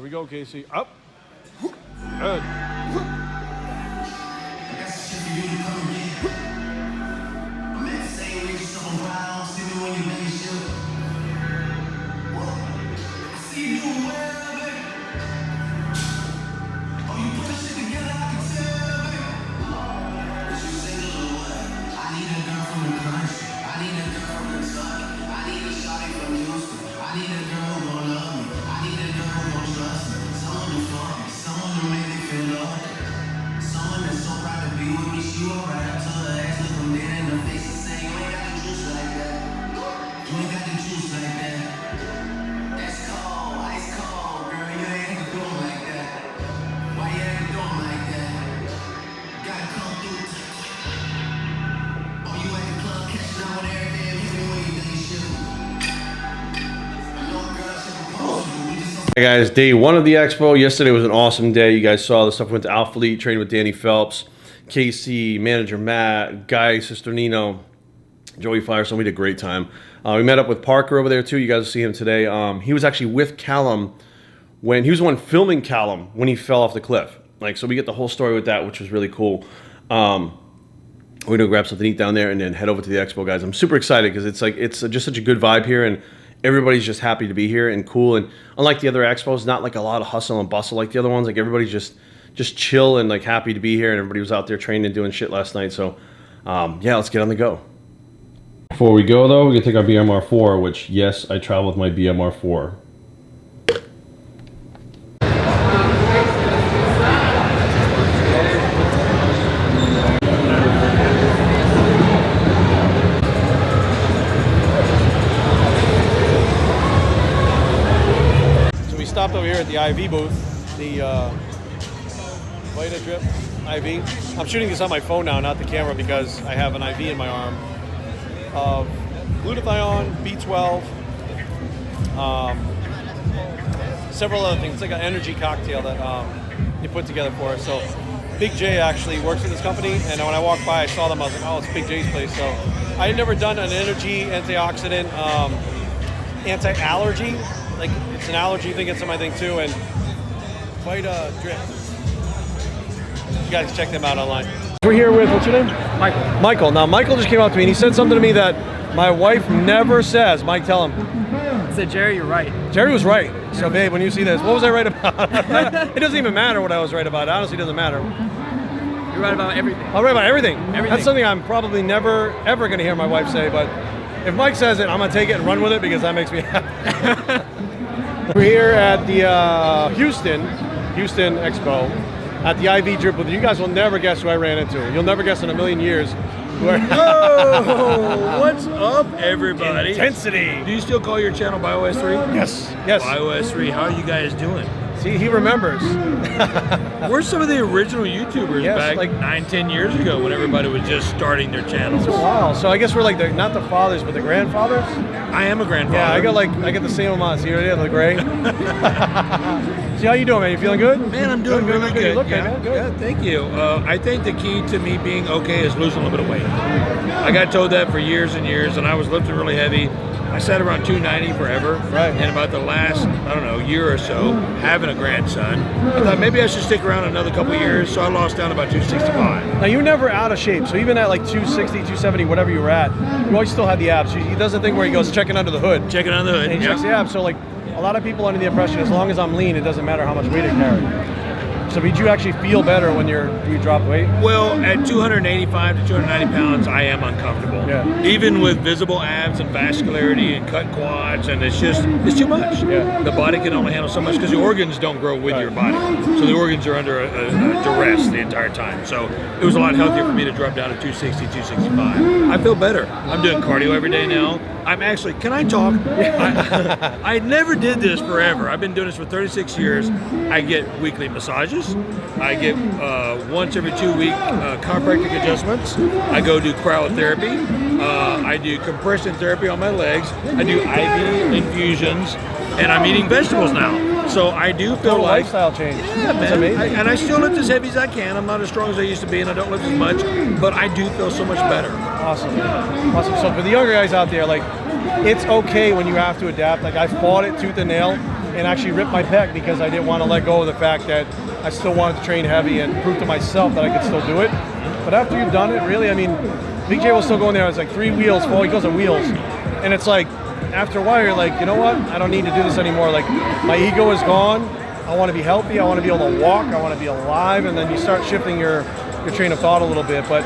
we go, Casey. Up. Good. Hey guys, day one of the expo. Yesterday was an awesome day. You guys saw the stuff. Went to Alphalete, trained with Danny Phelps, Casey, manager Matt, Guy, Sister Nino, Joey Firestone. We had a great time. We met up with Parker over there too. You guys will see him today. He was actually with Callum when he was the one filming Callum when he fell off the cliff. Like, so we get the whole story with that, which was really cool. We're gonna grab something to eat down there and then head over to the expo, guys. I'm super excited because it's just such a good vibe here, and everybody's just happy to be here and cool. And unlike the other expos, not like a lot of hustle and bustle like the other ones. Like, everybody's just chill and like happy to be here, and everybody was out there training and doing shit last night. So yeah, let's get on the go. Before we go though, we're gonna take our BMR4, which yes, I travel with my BMR4. Stopped over here at the IV booth, the Vita Drip IV. I'm shooting this on my phone now, not the camera, because I have an IV in my arm of glutathione, B12, several other things. It's like an energy cocktail that you put together for us. So Big J actually works at this company, and when I walked by, I saw them. I was like, oh, it's Big J's place. So I had never done an energy, antioxidant, anti-allergy. Like, it's an allergy thing, it's my thing too, and Vita Drip. You guys check them out online. We're here with, what's your name? Michael. Michael. Now, Michael just came up to me and he said something to me that my wife never says. Mike, tell him. I said, Jerry, you're right. Jerry was right. So, babe, when you see this, what was I right about? It doesn't even matter what I was right about. It honestly doesn't matter. You're right about everything. I'm right about everything. That's something I'm probably never, ever going to hear my wife say, but if Mike says it, I'm going to take it and run with it because that makes me happy. We're here at the Houston Expo at the IV Drip booth. You guys will never guess who I ran into. You'll never guess in a million years. Whoa! What's up, everybody? Intensity. Do you still call your channel BioS3? Yes. BioS3, how are you guys doing? See, he remembers. We're some of the original YouTubers back like 9-10 years ago when everybody was just starting their channels. It's a while. So I guess we're like not the fathers, but the grandfathers. I am a grandfather. Yeah, I got the same amount. See, yeah, the gray. See, how you doing, man? You feeling good? Man, I'm doing really good. You look good, man. Good. Yeah, thank you. I think the key to me being okay is losing a little bit of weight. I got told that for years and years, and I was lifting really heavy. I sat around 290 forever. Right. And about the last, I don't know, year or so, having a grandson, I thought maybe I should stick around another couple of years, so I lost down about 265. Now, you're never out of shape, so even at like 260, 270, whatever you were at, you always still had the abs. He does the thing where he goes checking under the hood. Checking under the hood, and he checks the abs. So like, a lot of people under the impression, as long as I'm lean, it doesn't matter how much weight I carry. So did you actually feel better when you drop weight? Well, at 285 to 290 pounds, I am uncomfortable. Yeah. Even with visible abs and vascularity and cut quads, and it's too much. Yeah. The body can only handle so much because the organs don't grow with your body. So the organs are under a duress the entire time. So it was a lot healthier for me to drop down to 260, 265. I feel better. I'm doing cardio every day now. I'm actually, can I talk? I never did this forever. I've been doing this for 36 years. I get weekly massages. I get once every 2 week chiropractic adjustments. I go do cryotherapy. I do compression therapy on my legs. I do IV infusions, and I'm eating vegetables now. So I do feel Total like lifestyle change. Yeah, man. That's amazing. And I still lift as heavy as I can. I'm not as strong as I used to be, and I don't lift as much, but I do feel so much better. Awesome. Awesome. So for the younger guys out there, like, it's okay when you have to adapt. Like, I fought it tooth and nail, and actually ripped my pec because I didn't want to let go of the fact that I still wanted to train heavy and prove to myself that I could still do it. But after you've done it, really, I mean, Big J will still go in there. It's like 3 wheels, 4, he goes on wheels. And it's like, after a while, you're like, you know what? I don't need to do this anymore. Like, my ego is gone. I want to be healthy. I want to be able to walk. I want to be alive. And then you start shifting your train of thought a little bit. But,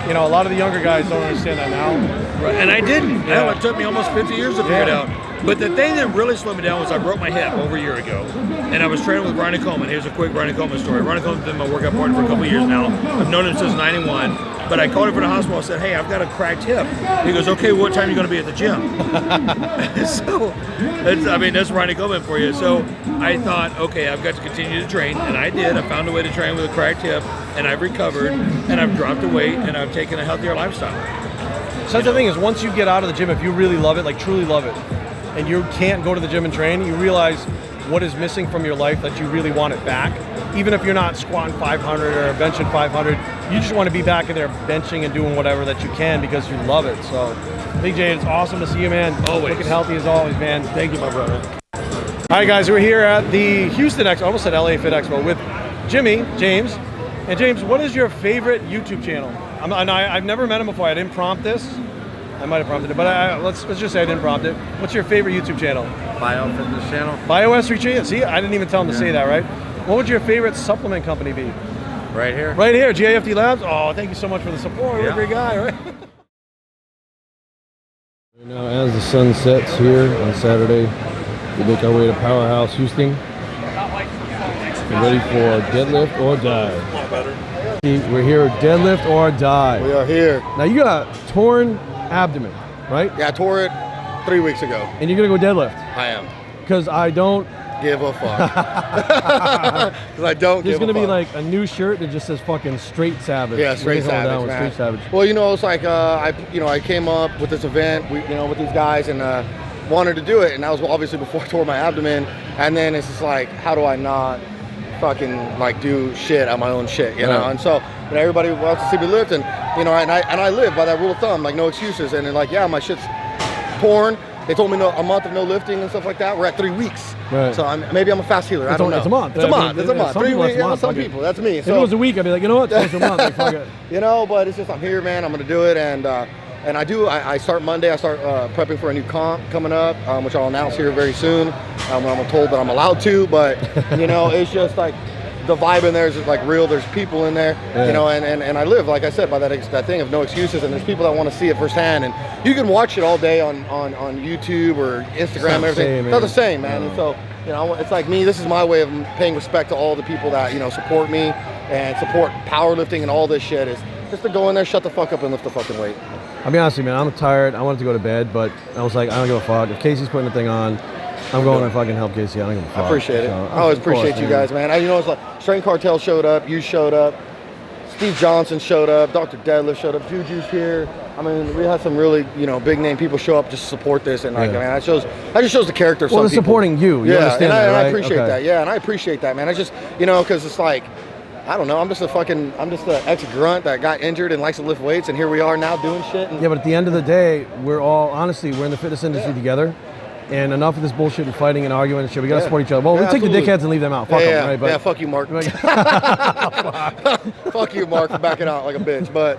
you know, a lot of the younger guys don't understand that now. Right. And I didn't. Yeah. It took me almost 50 years to figure it out. But the thing that really slowed me down was I broke my hip over a year ago, and I was training with Ronnie Coleman. Here's a quick Ronnie Coleman story. Ronnie Coleman's been my workout partner for a couple of years now. I've known him since '91, but I called him from the hospital. I said, hey, I've got a cracked hip. He goes, okay, what time are you going to be at the gym? So, that's Ronnie Coleman for you. So I thought, okay, I've got to continue to train, and I did. I found a way to train with a cracked hip, and I've recovered, and I've dropped the weight, and I've taken a healthier lifestyle. So that's the thing is, once you get out of the gym, if you really love it, like truly love it, and you can't go to the gym and train, you realize what is missing from your life that you really want it back. Even if you're not squatting 500 or benching 500, you just want to be back in there benching and doing whatever that you can because you love it. So, Big J, it's awesome to see you, man. Always. Looking healthy as always, man. Thank you, my brother. All right, guys, we're here at the Houston Expo, I almost said LA Fit Expo, with James. And James, what is your favorite YouTube channel? I've never met him before. I didn't prompt this. I might have prompted it, but let's just say I didn't prompt it. What's your favorite YouTube channel? Bio Fitness channel. BioS3 See, I didn't even tell him to say that, right? What would your favorite supplement company be? Right here. Right here, GIFD Labs. Oh, thank you so much for the support. You're a great guy, right? Now, as the sun sets here on Saturday, we make our way to Powerhouse, Houston. We're ready for Deadlift or Die. We're here at Deadlift or Die. We are here. Now, you got a torn abdomen, right? Yeah, I tore it 3 weeks ago. And you're going to go deadlift? I am. Because I don't give a fuck. Because I don't There's give a fuck. going to be like a new shirt that just says fucking Straight Savage. Yeah, Straight Savage, man. Straight Savage. Well, you know, it's like, I came up with this event, with these guys and wanted to do it. And that was obviously before I tore my abdomen. And then it's just like, how do I not fucking like do shit on my own shit, you know? And so, everybody wants to see me lift, and I live by that rule of thumb, like no excuses. And then like, yeah, my shit's torn. They told me a month of no lifting and stuff like that. We're at 3 weeks. Right. So maybe I'm a fast healer. I don't know. It's a month. It's a month. It's a month. 3 weeks. Yeah, some people. That's me. If it was a week, I'd be like, you know what? It's a month. Like, fuck it. You know, but it's just I'm here, man. I'm gonna do it, and I start Monday. I start prepping for a new comp coming up, which I'll announce here very soon. When I'm told that I'm allowed to, but you know, it's just like the vibe in there is just like real. There's people in there, you know, and I live, like I said, by that thing of no excuses. And there's people that want to see it firsthand, and you can watch it all day on YouTube or Instagram and everything. It's not the same, man. And so, you know, it's like me. This is my way of paying respect to all the people that, you know, support me and support powerlifting and all this shit. Is just to go in there, shut the fuck up, and lift the fucking weight. I'll be honest with you, man. I'm tired. I wanted to go to bed, but I was like, I don't give a fuck. If Casey's putting the thing on, I'm going to fucking help Casey. I don't give a fuck. I appreciate it. So, I always appreciate you guys, man. You know, it's like Strength Cartel showed up, you showed up, Steve Johnson showed up, Dr. Deadlift showed up, Juju's here. I mean, we had some really, you know, big name people show up just to support this, and like, man, that just shows the character of some people. Well, they're supporting you. You understand that, right? I appreciate that. Yeah, and I appreciate that, man. I just, you know, because it's like, I don't know. I'm just an ex-grunt that got injured and likes to lift weights, and here we are now doing shit. And yeah, but at the end of the day, we're in the fitness industry together. And enough of this bullshit and fighting and arguing and shit. We gotta support each other. Well, we take the dickheads and leave them out. Fuck them, right? But, fuck you, Mark. Fuck you, Mark, for backing out like a bitch. But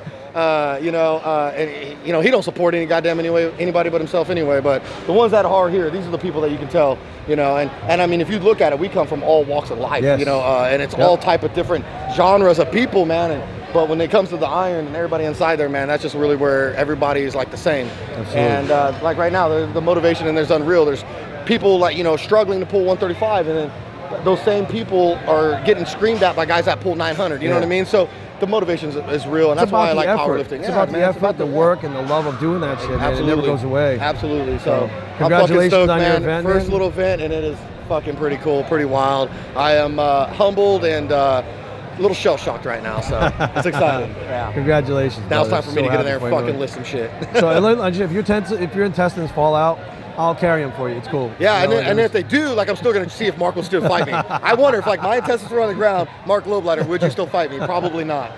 you know, and you know, he don't support anybody but himself anyway. But the ones that are here, these are the people that you can tell, you know. And I mean, if you look at it, we come from all walks of life, you know, and it's all type of different genres of people, man. But when it comes to the iron and everybody inside there, man, that's just really where everybody is like the same. Absolutely. And like right now, the motivation in there's unreal. There's people like, you know, struggling to pull 135, and then those same people are getting screamed at by guys that pull 900. You know what I mean? So the motivation is real, and that's why I like powerlifting. It's about the effort, the work, and the love of doing that shit. Man. It never goes away. Absolutely. So congratulations stoked, on man. your event. First little event, and it is fucking pretty cool, pretty wild. I am humbled and a little shell-shocked right now, so it's exciting. Yeah. Congratulations. Now it's time for me to get in there and fucking man. lift some shit. So if your intestines fall out, I'll carry them for you. It's cool. Yeah, you know, and if they do, like, I'm still going to see if Mark will still fight me. I wonder if, like, my intestines were on the ground, Mark Lobleiter, would you still fight me? Probably not.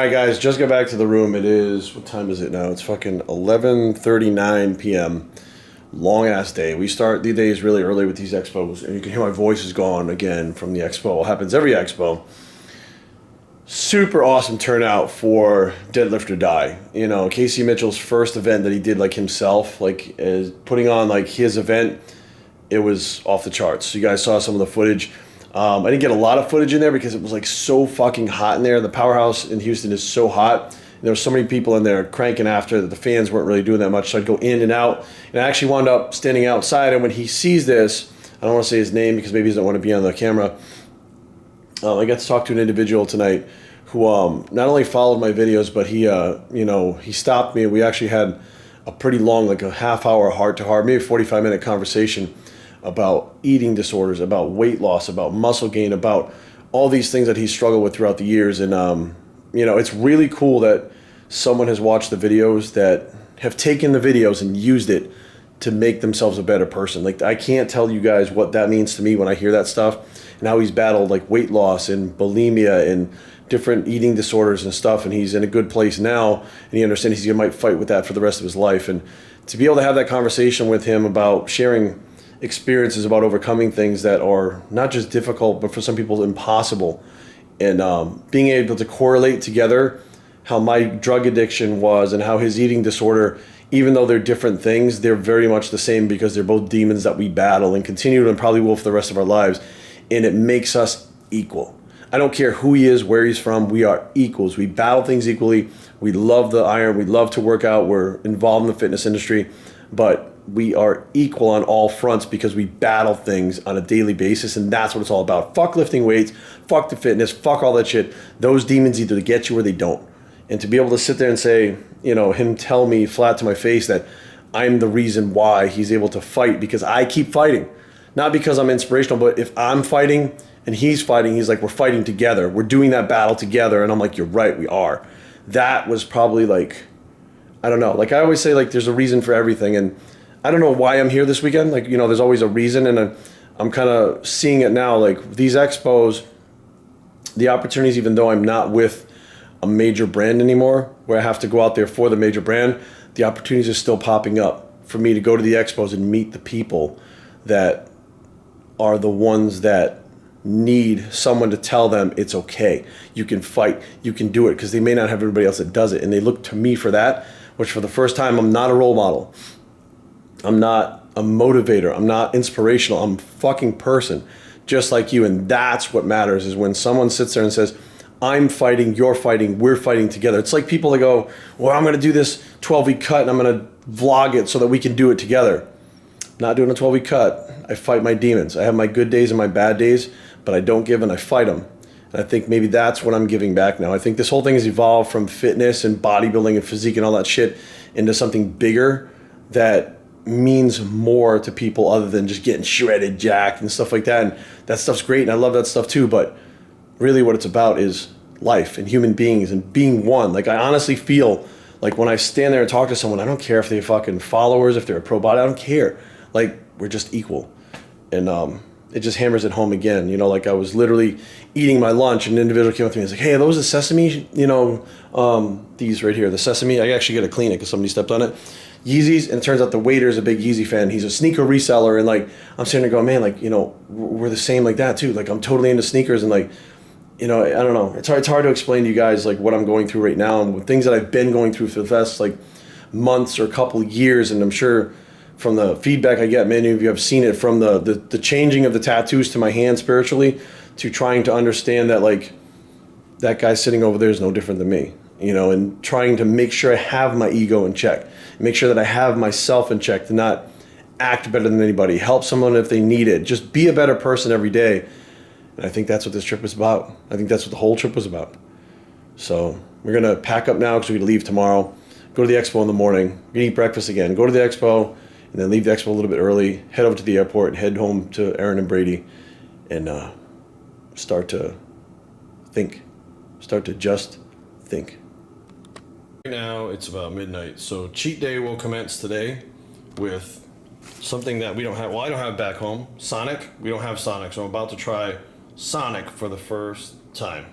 All right, guys, just got back to the room. It is, what time is it now? It's fucking 11:39 p.m. Long ass day. We start the days really early with these expos, and you can hear my voice is gone again from the expo. It happens every expo. Super awesome turnout for Deadlift or Die. You know, Casey Mitchell's first event that he did like himself, like as putting on like his event, it was off the charts. You guys saw some of the footage. I didn't get a lot of footage in there because it was like so fucking hot in there. The powerhouse in Houston is so hot. There were so many people in there cranking after that the fans weren't really doing that much. So I'd go in and out. And I actually wound up standing outside. And when he sees this, I don't want to say his name because maybe he doesn't want to be on the camera. I got to talk to an individual tonight who not only followed my videos, but he, he stopped me. We actually had a pretty long, like a half-hour heart-to-heart, maybe 45-minute conversation about eating disorders, about weight loss, about muscle gain, about all these things that he's struggled with throughout the years. And, it's really cool that someone has watched the videos that have taken the videos and used it to make themselves a better person. Like, I can't tell you guys what that means to me when I hear that stuff and how he's battled like weight loss and bulimia and different eating disorders and stuff. And he's in a good place now, and he understands he might fight with that for the rest of his life. And to be able to have that conversation with him about sharing experiences about overcoming things that are not just difficult, but for some people impossible. And being able to correlate together how my drug addiction was and how his eating disorder, even though they're different things, they're very much the same because they're both demons that we battle and continue to and probably will for the rest of our lives. And it makes us equal. I don't care who he is, where he's from, we are equals. We battle things equally. We love the iron. We love to work out. We're involved in the fitness industry. But we are equal on all fronts because we battle things on a daily basis, and that's what it's all about. Fuck lifting weights, fuck the fitness, fuck all that shit. Those demons either get you or they don't. And to be able to sit there and say, him tell me flat to my face that I'm the reason why he's able to fight because I keep fighting. Not because I'm inspirational, but if I'm fighting and he's fighting, he's like, we're fighting together. We're doing that battle together. And I'm like, you're right, we are. That was probably like, I don't know. Like I always say, like there's a reason for everything. And I don't know why I'm here this weekend. Like, there's always a reason. And I'm kind of seeing it now. Like these expos, the opportunities, even though I'm not with a major brand anymore, where I have to go out there for the major brand, the opportunities are still popping up for me to go to the expos and meet the people that are the ones that need someone to tell them it's okay. You can fight, you can do it, because they may not have everybody else that does it. And they look to me for that, which for the first time, I'm not a role model. I'm not a motivator. I'm not inspirational. I'm a fucking person just like you. And that's what matters, is when someone sits there and says, I'm fighting, you're fighting, we're fighting together. It's like people that go, well, I'm going to do this 12-week cut and I'm going to vlog it so that we can do it together. I'm not doing a 12-week cut. I fight my demons. I have my good days and my bad days, but I don't give and I fight them. And I think maybe that's what I'm giving back now. I think this whole thing has evolved from fitness and bodybuilding and physique and all that shit into something bigger that means more to people other than just getting shredded, jacked and stuff like that. And that stuff's great and I love that stuff too, but really what it's about is life and human beings and being one. Like I honestly feel like when I stand there and talk to someone, I don't care if they're fucking followers, if they're a pro body, I don't care. Like we're just equal. And it just hammers it home again. Like I was literally eating my lunch and an individual came up to me and was like, hey, are those the sesame, these right here, the sesame, I actually got to clean it because somebody stepped on it. Yeezys, and it turns out the waiter's a big Yeezy fan. He's a sneaker reseller, and like I'm sitting there going, man, like we're the same like that too. Like I'm totally into sneakers, and like I don't know. It's hard to explain to you guys like what I'm going through right now and things that I've been going through for the past like months or a couple of years. And I'm sure from the feedback I get, many of you have seen it, from the changing of the tattoos to my hand spiritually, to trying to understand that like that guy sitting over there is no different than me. And trying to make sure I have my ego in check, make sure that I have myself in check, to not act better than anybody, help someone if they need it, just be a better person every day. And I think that's what this trip was about. I think that's what the whole trip was about. So we're going to pack up now because we're going to leave tomorrow, go to the expo in the morning, we're going to eat breakfast again, go to the expo, and then leave the expo a little bit early, head over to the airport, and head home to Aaron and Brady, and start to think, start to just think. Right now it's about midnight, so cheat day will commence today with something that we don't have. Well, I don't have back home. Sonic. We don't have Sonic, so I'm about to try Sonic for the first time.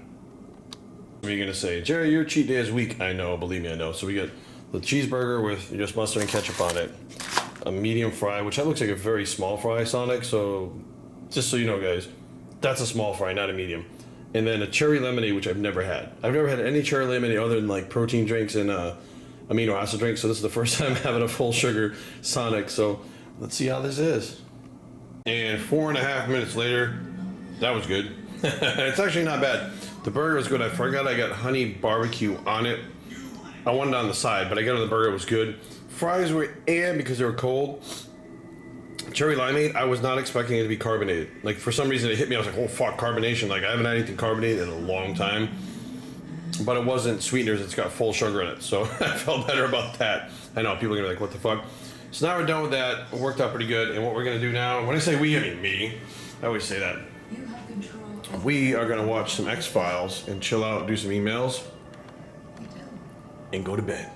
What are you gonna say, Jerry? Your cheat day is weak. I know, believe me, I know. So we got the cheeseburger with just mustard and ketchup on it, a medium fry, which that looks like a very small fry, Sonic. So just so you know, guys, that's a small fry, not a medium. And then a cherry lemonade, which I've never had. I've never had any cherry lemonade other than like protein drinks and amino acid drinks. So this is the first time having a full sugar Sonic. So let's see how this is. And 4.5 minutes later, that was good. It's actually not bad. The burger was good. I forgot I got honey barbecue on it. I wanted it on the side, but I got on the burger. It was good. Fries were because they were cold. Cherry limeade, I was not expecting it to be carbonated. Like, for some reason, it hit me. I was like, oh, fuck, carbonation. Like, I haven't had anything carbonated in a long time. But it wasn't sweeteners. It's got full sugar in it. So I felt better about that. I know, people are going to be like, what the fuck? So now we're done with that. It worked out pretty good. And what we're going to do now, when I say we, I mean me. I always say that. We are going to watch some X-Files and chill out, do some emails, and go to bed.